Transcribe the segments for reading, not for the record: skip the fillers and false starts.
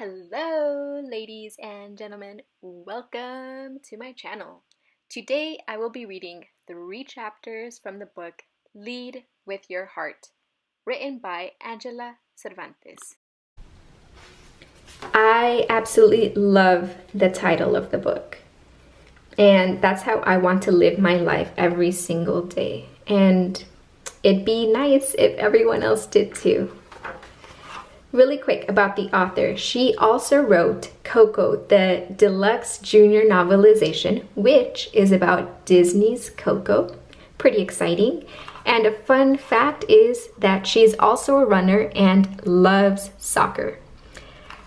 Hello, ladies and gentlemen. Welcome to my channel. Today I will be reading 3 chapters from the book Lead with Your Heart, written by Angela Cervantes. I absolutely love the title of the book. And that's how I want to live my life every single day. And it'd be nice if everyone else did too. Really quick about the author. She also wrote Coco, the deluxe junior novelization, which is about Disney's Coco. Pretty exciting. And a fun fact is that she's also a runner and loves soccer.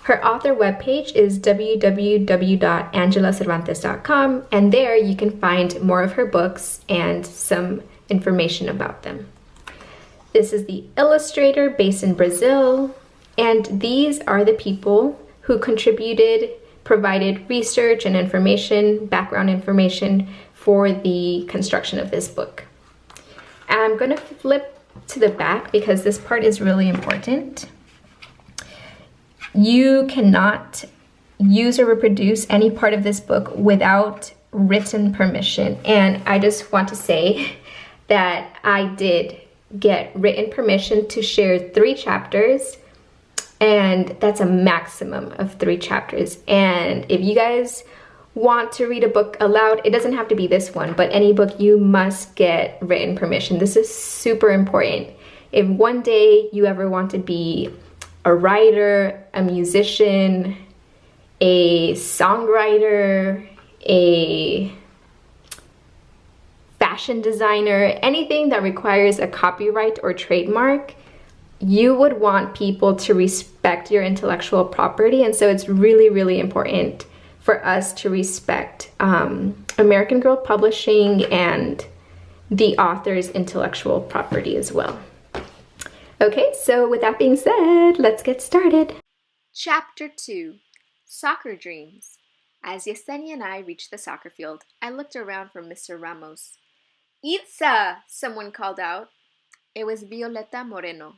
Her author webpage is www.angelacervantes.com, and there you can find more of her books and some information about them. This is the illustrator based in Brazil, and these are the people who provided research and information, background information for the construction of this book. I'm going to flip to the back because this part is really important. You cannot use or reproduce any part of this book without written permission. And I just want to say that I did get written permission to share 3 chapters, and that's a maximum of 3 chapters. And if you guys want to read a book aloud, it doesn't have to be this one, but any book, you must get written permission. This is super important. If one day you ever want to be a writer, a musician, a songwriter, a fashion designer, anything that requires a copyright or trademark, you would want people to respect your intellectual property. And so it's really, really important for us to respect American Girl Publishing and the author's intellectual property as well. Okay, so with that being said, let's get started. Chapter 2, Soccer Dreams. As Yesenia and I reached the soccer field, I looked around for Mr. Ramos. "Itza!" someone called out. It was Violeta Moreno.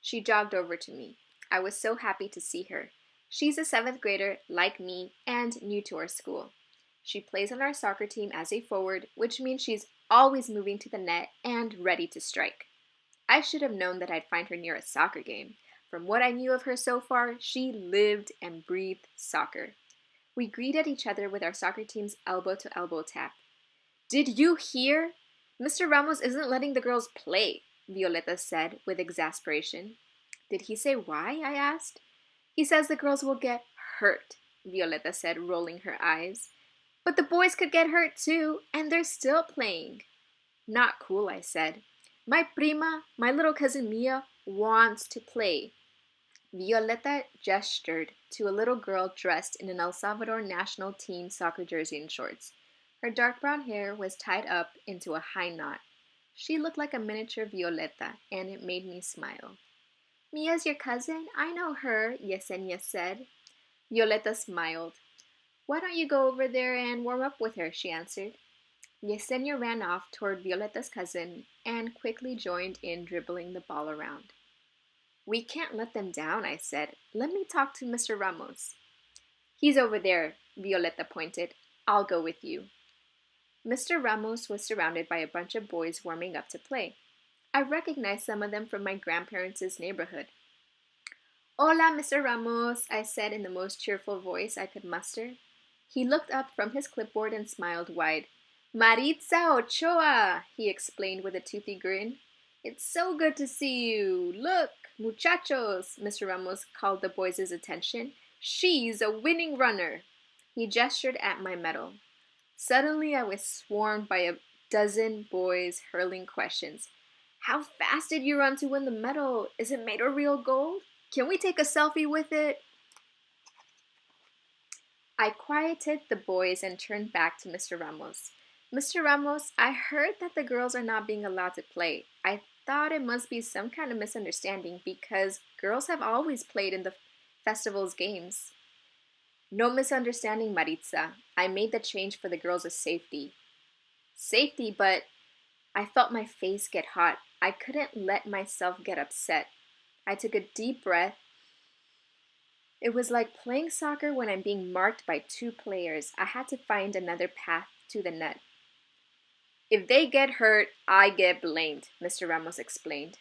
She jogged over to me. I was so happy to see her. She's a 7th grader, like me, and new to our school. She plays on our soccer team as a forward, which means she's always moving to the net and ready to strike. I should have known that I'd find her near a soccer game. From what I knew of her so far, she lived and breathed soccer. We greeted each other with our soccer team's elbow-to-elbow tap. "Did you hear? Mr. Ramos isn't letting the girls play," Violeta said with exasperation. "Did he say why?" I asked. "He says the girls will get hurt," Violeta said, rolling her eyes. "But the boys could get hurt too, and they're still playing." "Not cool," I said. "My prima, my little cousin Mia, wants to play." Violeta gestured to a little girl dressed in an El Salvador national team soccer jersey and shorts. Her dark brown hair was tied up into a high knot. She looked like a miniature Violeta, and it made me smile. "Mia's your cousin? I know her," Yesenia said. Violeta smiled. "Why don't you go over there and warm up with her?" she answered. Yesenia ran off toward Violeta's cousin and quickly joined in dribbling the ball around. "We can't let them down," I said. "Let me talk to Mr. Ramos." "He's over there," Violeta pointed. "I'll go with you." Mr. Ramos was surrounded by a bunch of boys warming up to play. I recognized some of them from my grandparents' neighborhood. "Hola, Mr. Ramos," I said in the most cheerful voice I could muster. He looked up from his clipboard and smiled wide. "Maritza Ochoa," he explained with a toothy grin. "It's so good to see you. Look, muchachos," Mr. Ramos called the boys' attention. "She's a winning runner." He gestured at my medal. Suddenly I was swarmed by a dozen boys hurling questions. "How fast did you run to win the medal? Is it made of real gold? Can we take a selfie with it?" I quieted the boys and turned back to Mr. Ramos. "Mr. Ramos, I heard that the girls are not being allowed to play. I thought it must be some kind of misunderstanding because girls have always played in the festival's games." "No misunderstanding, Maritza. I made the change for the girls' safety." "Safety, but..." I felt my face get hot. I couldn't let myself get upset. I took a deep breath It was like playing soccer when I'm being marked by two players. I had to find another path to the net. If they get hurt, I get blamed, Mr. Ramos explained.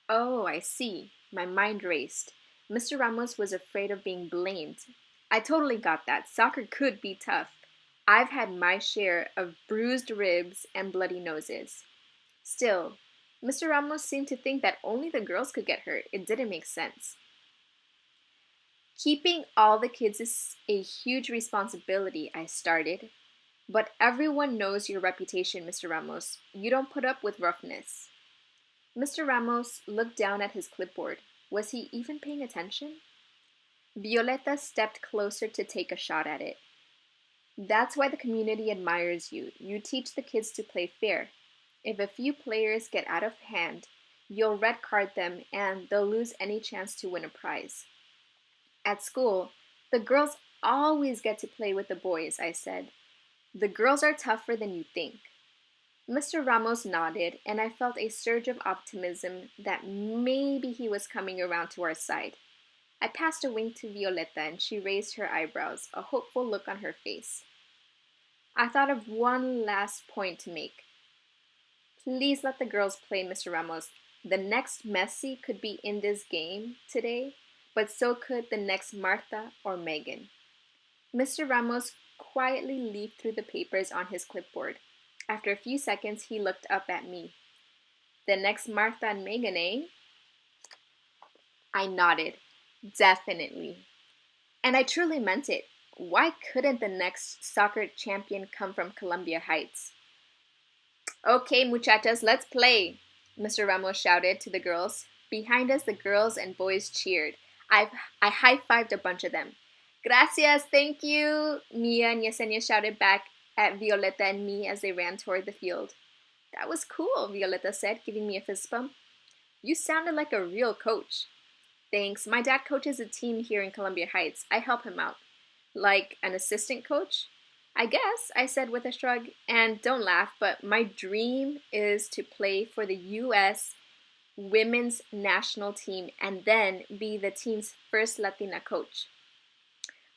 Oh, I see. My mind raced. Mr. Ramos was afraid of being blamed. I totally got that. Soccer could be tough. I've had my share of bruised ribs and bloody noses. Still, Mr. Ramos seemed to think that only the girls could get hurt. It didn't make sense. Keeping all the kids is a huge responsibility, I started. But everyone knows your reputation, Mr. Ramos. You don't put up with roughness. Mr. Ramos looked down at his clipboard. Was he even paying attention? Violeta stepped closer to take a shot at it. That's why the community admires you. You teach the kids to play fair. If a few players get out of hand, you'll red card them and they'll lose any chance to win a prize. At school, the girls always get to play with the boys, I said. The girls are tougher than you think. Mr. Ramos nodded, and I felt a surge of optimism that maybe he was coming around to our side. I passed a wink to Violeta, and she raised her eyebrows, a hopeful look on her face. I thought of one last point to make. Please let the girls play, Mr. Ramos. The next Messi could be in this game today, but so could the next Marta or Megan. Mr. Ramos quietly leafed through the papers on his clipboard. After a few seconds, he looked up at me. The next Martha and Megan, eh? I nodded. Definitely. And I truly meant it. Why couldn't the next soccer champion come from Columbia Heights? Okay, muchachas, let's play, Mr. Ramos shouted to the girls. Behind us, the girls and boys cheered. I high-fived a bunch of them. Gracias, thank you, Mia and Yesenia shouted back at Violeta and me as they ran toward the field. That was cool, Violeta said, giving me a fist bump. You sounded like a real coach. Thanks. My dad coaches a team here in Columbia Heights. I help him out. Like an assistant coach? I guess, I said with a shrug. And don't laugh, but my dream is to play for the U.S. women's national team and then be the team's first Latina coach.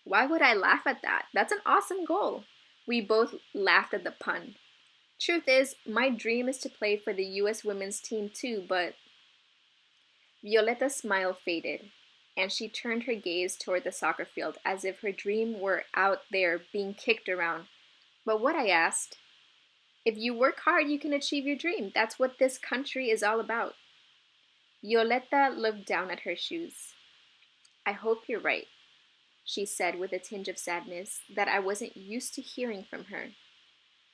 Why would I laugh at that? That's an awesome goal. We both laughed at the pun. Truth is, my dream is to play for the U.S. women's team too, but... Violeta's smile faded, and she turned her gaze toward the soccer field as if her dream were out there being kicked around. But what, I asked? If you work hard, you can achieve your dream. That's what this country is all about. Violeta looked down at her shoes. I hope you're right, she said with a tinge of sadness that I wasn't used to hearing from her.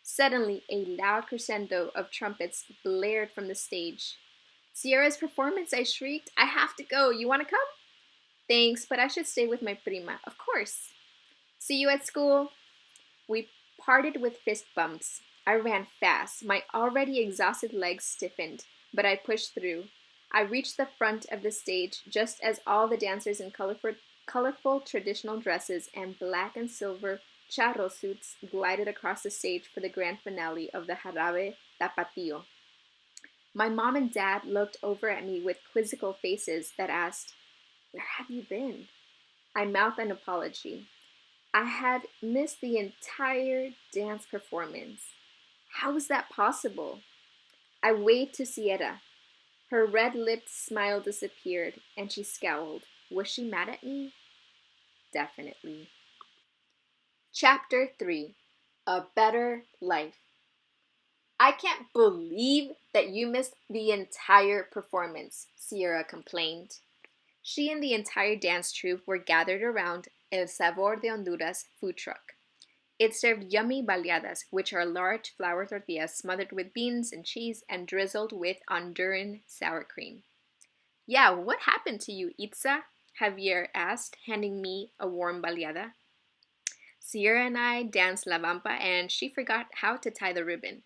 Suddenly, a loud crescendo of trumpets blared from the stage. Sierra's performance, I shrieked. I have to go. You want to come? Thanks, but I should stay with my prima. Of course. See you at school. We parted with fist bumps. I ran fast. My already exhausted legs stiffened, but I pushed through. I reached the front of the stage just as all the dancers in colorful traditional dresses and black and silver charro suits glided across the stage for the grand finale of the Jarabe Tapatio. My mom and dad looked over at me with quizzical faces that asked, Where have you been? I mouthed an apology. I had missed the entire dance performance. How was that possible? I waved to Sierra. Her red-lipped smile disappeared, and she scowled. Was she mad at me? Definitely. Chapter 3. A Better Life. I can't believe that you missed the entire performance, Sierra complained. She and the entire dance troupe were gathered around El Sabor de Honduras food truck. It served yummy baleadas, which are large flour tortillas smothered with beans and cheese and drizzled with Honduran sour cream. Yeah, what happened to you, Itza? Javier asked, handing me a warm baleada. Sierra and I danced La Vampa and she forgot how to tie the ribbon.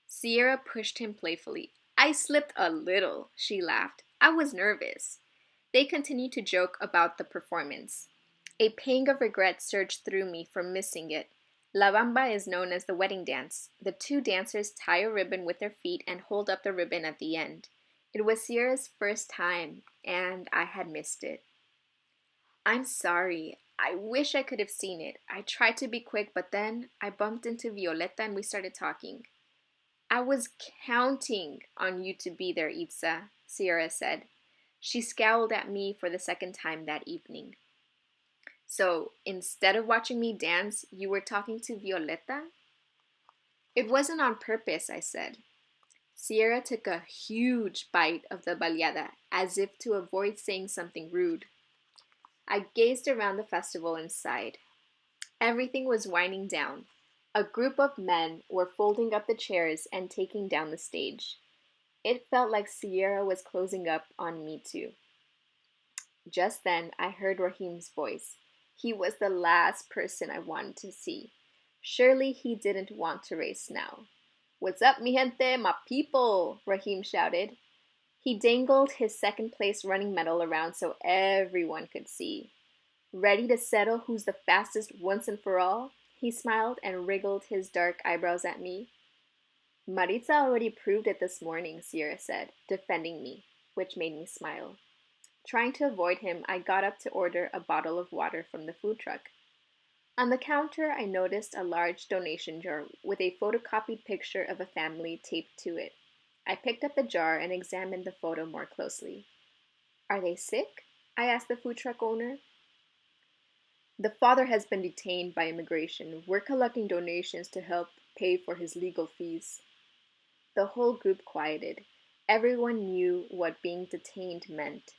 Sierra pushed him playfully. I slipped a little, she laughed. I was nervous. They continued to joke about the performance. A pang of regret surged through me for missing it. La Bamba is known as the wedding dance. The two dancers tie a ribbon with their feet and hold up the ribbon at the end. It was Sierra's first time, and I had missed it. I'm sorry. I wish I could have seen it. I tried to be quick, but then I bumped into Violeta and we started talking. I was counting on you to be there, Itza, Sierra said. She scowled at me for the second time that evening. So, instead of watching me dance, you were talking to Violeta? It wasn't on purpose, I said. Sierra took a huge bite of the baleada, as if to avoid saying something rude. I gazed around the festival and sighed. Everything was winding down. A group of men were folding up the chairs and taking down the stage. It felt like Sierra was closing up on me too. Just then, I heard Raheem's voice. He was the last person I wanted to see. Surely he didn't want to race now. What's up, mi gente, my people? Raheem shouted. He dangled his second place running medal around so everyone could see. Ready to settle who's the fastest once and for all? He smiled and wriggled his dark eyebrows at me. Maritza already proved it this morning, Sierra said, defending me, which made me smile. Trying to avoid him, I got up to order a bottle of water from the food truck. On the counter, I noticed a large donation jar with a photocopied picture of a family taped to it. I picked up the jar and examined the photo more closely. Are they sick? I asked the food truck owner. The father has been detained by immigration. We're collecting donations to help pay for his legal fees. The whole group quieted. Everyone knew what being detained meant.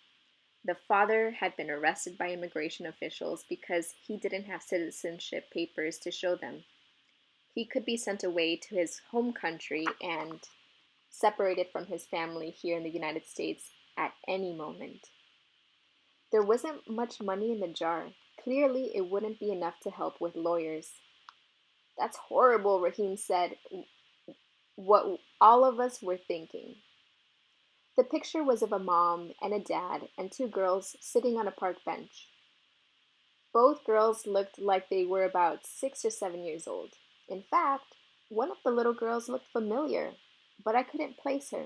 The father had been arrested by immigration officials because he didn't have citizenship papers to show them. He could be sent away to his home country and separated from his family here in the United States at any moment. There wasn't much money in the jar. Clearly, it wouldn't be enough to help with lawyers. That's horrible, Raheem said, what all of us were thinking. The picture was of a mom and a dad and two girls sitting on a park bench. Both girls looked like they were about 6 or 7 years old. In fact, one of the little girls looked familiar, but I couldn't place her.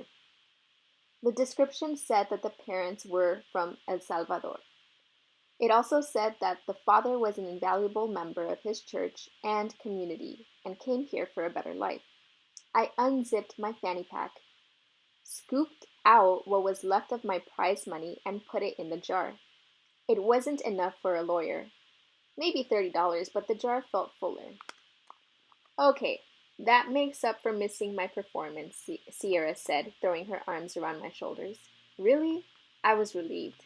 The description said that the parents were from El Salvador. It also said that the father was an invaluable member of his church and community and came here for a better life. I unzipped my fanny pack, scooped out what was left of my prize money, and put it in the jar. It wasn't enough for a lawyer. Maybe $30, but the jar felt fuller. Okay, that makes up for missing my performance, Sierra said, throwing her arms around my shoulders. Really? I was relieved.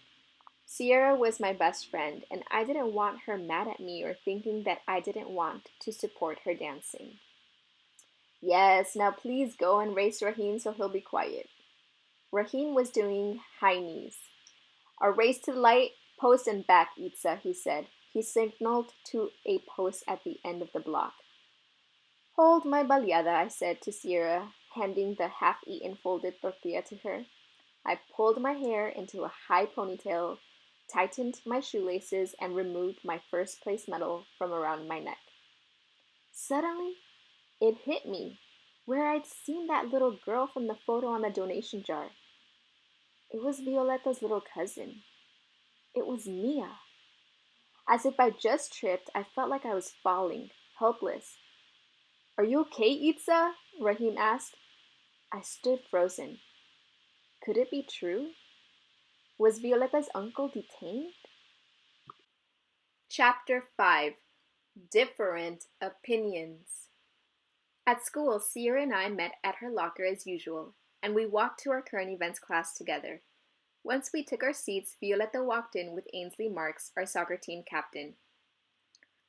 Sierra was my best friend, and I didn't want her mad at me or thinking that I didn't want to support her dancing. Yes, now please go and race Raheem so he'll be quiet. Raheem was doing high knees. A race to the light, post and back, Itza, he said. He signaled to a post at the end of the block. Hold my baleada, I said to Sierra, handing the half-eaten folded tortilla to her. I pulled my hair into a high ponytail, tightened my shoelaces, and removed my first place medal from around my neck. Suddenly, it hit me, where I'd seen that little girl from the photo on the donation jar. It was Violeta's little cousin. It was Mia. As if I just tripped, I felt like I was falling, helpless. Are you okay, Itza? Raheem asked. I stood frozen. Could it be true? Was Violeta's uncle detained? Chapter 5. Different Opinions. At school, Sierra and I met at her locker as usual, and we walked to our current events class together. Once we took our seats, Violeta walked in with Ainsley Marks, our soccer team captain.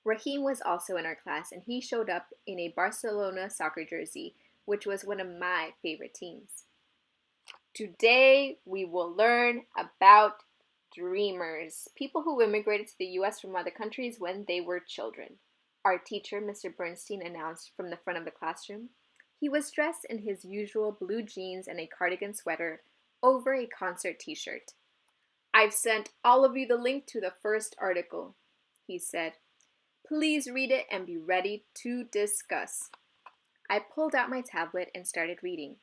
Raheem was also in our class, and he showed up in a Barcelona soccer jersey, which was one of my favorite teams. Today, we will learn about dreamers, people who immigrated to the U.S. from other countries when they were children. Our teacher, Mr. Bernstein, announced from the front of the classroom. He was dressed in his usual blue jeans and a cardigan sweater over a concert t-shirt. I've sent all of you the link to the first article, he said. Please read it and be ready to discuss. I pulled out my tablet and started reading.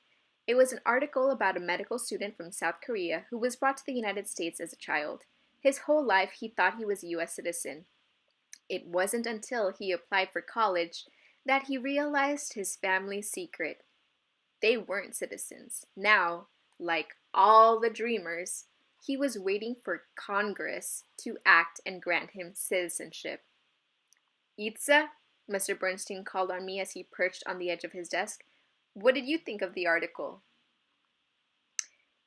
It was an article about a medical student from South Korea who was brought to the United States as a child. His whole life he thought he was a U.S. citizen. It wasn't until he applied for college that he realized his family's secret. They weren't citizens. Now, like all the dreamers, he was waiting for Congress to act and grant him citizenship. Itza, Mr. Bernstein called on me as he perched on the edge of his desk. What did you think of the article?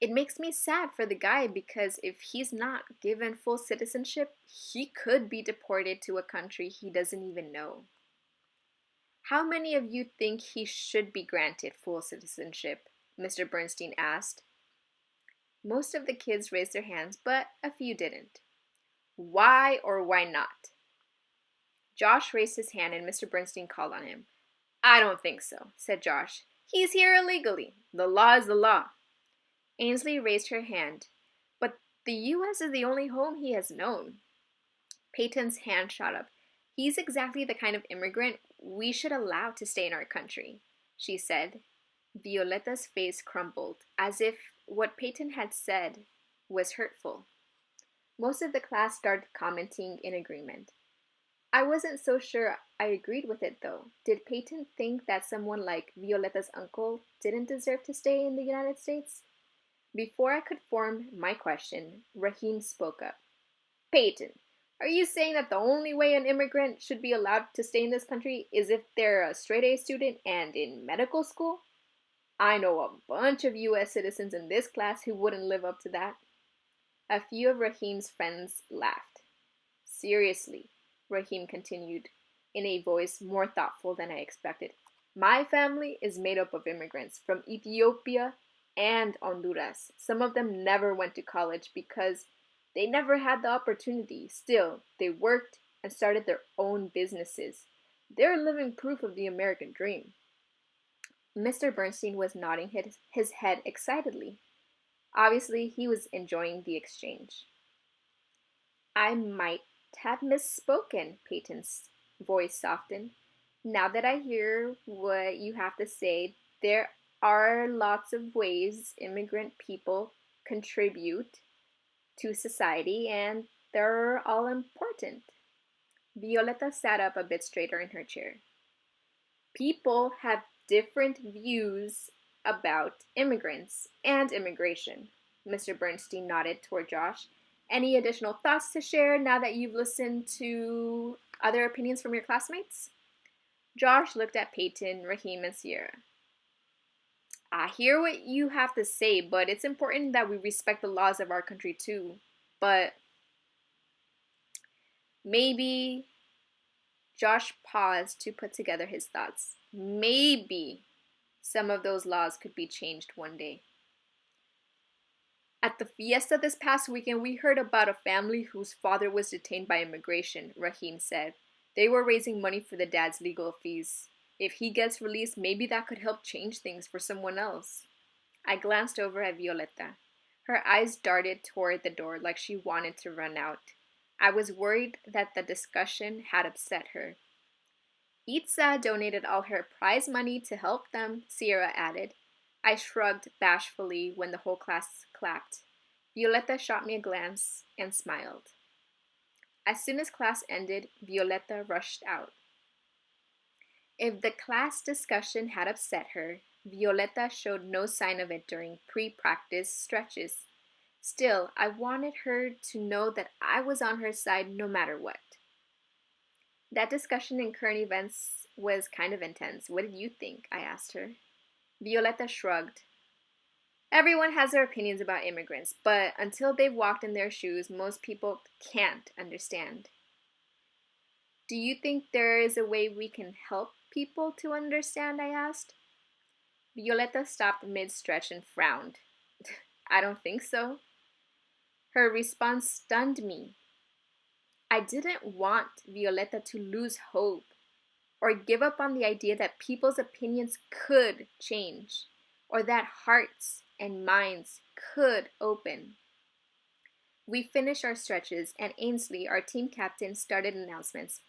It makes me sad for the guy because if he's not given full citizenship, he could be deported to a country he doesn't even know. How many of you think he should be granted full citizenship? Mr. Bernstein asked. Most of the kids raised their hands, but a few didn't. Why or why not? Josh raised his hand and Mr. Bernstein called on him. I don't think so, said Josh. He's here illegally. The law is the law. Ainsley raised her hand. But the U.S. is the only home he has known. Peyton's hand shot up. He's exactly the kind of immigrant we should allow to stay in our country, she said. Violetta's face crumbled, as if what Peyton had said was hurtful. Most of the class started commenting in agreement. I wasn't so sure I agreed with it, though. Did Peyton think that someone like Violetta's uncle didn't deserve to stay in the United States? Before I could form my question, Raheem spoke up. Peyton, are you saying that the only way an immigrant should be allowed to stay in this country is if they're a straight-A student and in medical school? I know a bunch of U.S. citizens in this class who wouldn't live up to that. A few of Raheem's friends laughed. Seriously, Raheem continued, in a voice more thoughtful than I expected. My family is made up of immigrants from Ethiopia and Honduras. Some of them never went to college because they never had the opportunity. Still, they worked and started their own businesses. They're living proof of the American dream. Mr. Bernstein was nodding his head excitedly. Obviously, he was enjoying the exchange. I might have misspoken, Peyton's voice softened. Now that I hear what you have to say, there are lots of ways immigrant people contribute to society, and they're all important. Violetta sat up a bit straighter in her chair. People have different views about immigrants and immigration. Mr. Bernstein nodded toward Josh. Any additional thoughts to share now that you've listened to other opinions from your classmates? Josh looked at Peyton, Raheem, and Sierra. I hear what you have to say, but it's important that we respect the laws of our country too. But maybe Josh paused to put together his thoughts. Maybe some of those laws could be changed one day. At the fiesta this past weekend, we heard about a family whose father was detained by immigration, Raheem said. They were raising money for the dad's legal fees. If he gets released, maybe that could help change things for someone else. I glanced over at Violetta. Her eyes darted toward the door like she wanted to run out. I was worried that the discussion had upset her. Itza donated all her prize money to help them, Sierra added. I shrugged bashfully when the whole class clapped. Violetta shot me a glance and smiled. As soon as class ended, Violetta rushed out. If the class discussion had upset her, Violetta showed no sign of it during pre-practice stretches. Still, I wanted her to know that I was on her side no matter what. That discussion in current events was kind of intense. What did you think? I asked her. Violetta shrugged. Everyone has their opinions about immigrants, but until they've walked in their shoes, most people can't understand. Do you think there is a way we can help people to understand? I asked. Violetta stopped mid-stretch and frowned. I don't think so. Her response stunned me. I didn't want Violetta to lose hope or give up on the idea that people's opinions could change or that hearts and minds could open. We finished our stretches and Ainsley, our team captain, started announcements.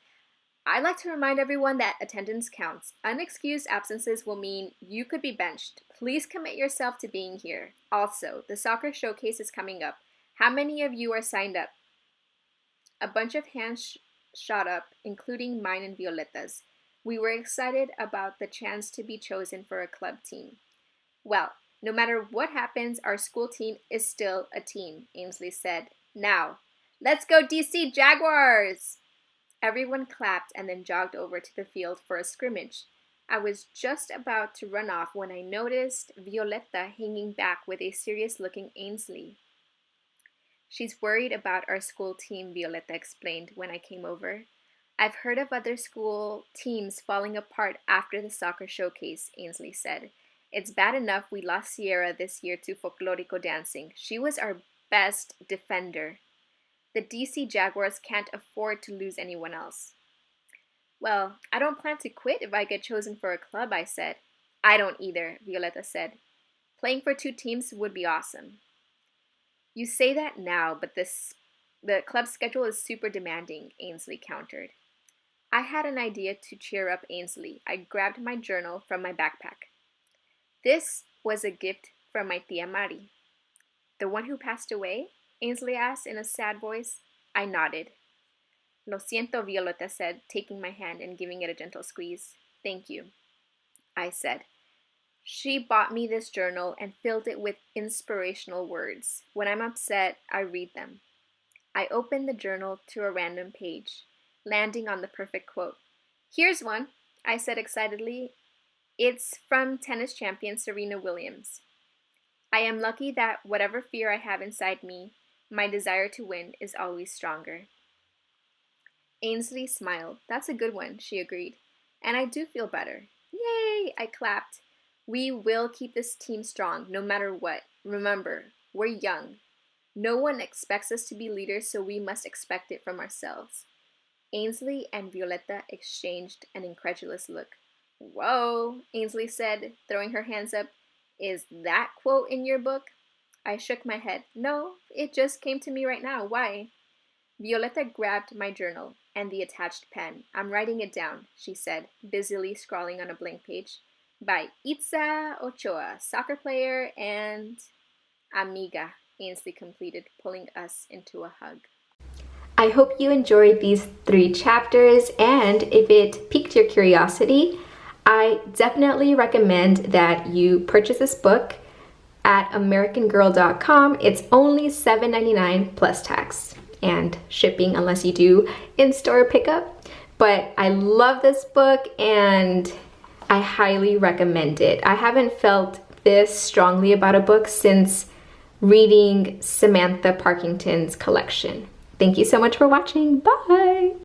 I'd like to remind everyone that attendance counts. Unexcused absences will mean you could be benched. Please commit yourself to being here. Also, the soccer showcase is coming up. How many of you are signed up? A bunch of hands shot up, including mine and Violetta's. We were excited about the chance to be chosen for a club team. Well, no matter what happens, our school team is still a team, Ainsley said. Now, let's go DC Jaguars! Everyone clapped and then jogged over to the field for a scrimmage. I was just about to run off when I noticed Violetta hanging back with a serious-looking Ainsley. She's worried about our school team, Violetta explained when I came over. I've heard of other school teams falling apart after the soccer showcase, Ainsley said. It's bad enough we lost Sierra this year to folklorico dancing. She was our best defender. The DC Jaguars can't afford to lose anyone else. Well, I don't plan to quit if I get chosen for a club, I said. I don't either, Violetta said. Playing for 2 teams would be awesome. You say that now, but the club schedule is super demanding, Ainsley countered. I had an idea to cheer up Ainsley. I grabbed my journal from my backpack. This was a gift from my tia Mari. The one who passed away? Ainsley asked in a sad voice. I nodded. Lo siento, Violetta said, taking my hand and giving it a gentle squeeze. Thank you, I said. She bought me this journal and filled it with inspirational words. When I'm upset, I read them. I opened the journal to a random page, landing on the perfect quote. Here's one, I said excitedly. It's from tennis champion Serena Williams. I am lucky that whatever fear I have inside me, my desire to win is always stronger. Ainsley smiled. That's a good one, she agreed. And I do feel better. Yay! I clapped. We will keep this team strong, no matter what. Remember, we're young. No one expects us to be leaders, so we must expect it from ourselves. Ainsley and Violetta exchanged an incredulous look. Whoa, Ainsley said, throwing her hands up. Is that quote in your book? I shook my head. No, it just came to me right now. Why? Violetta grabbed my journal and the attached pen. I'm writing it down, she said, busily scrawling on a blank page. By Maritza Ochoa, soccer player and amiga, Ainsley completed, pulling us into a hug. I hope you enjoyed these 3 chapters, and if it piqued your curiosity, I definitely recommend that you purchase this book at americangirl.com. It's only $7.99 plus tax and shipping unless you do in-store pickup. But I love this book and I highly recommend it. I haven't felt this strongly about a book since reading Samantha Parkington's collection. Thank you so much for watching. Bye!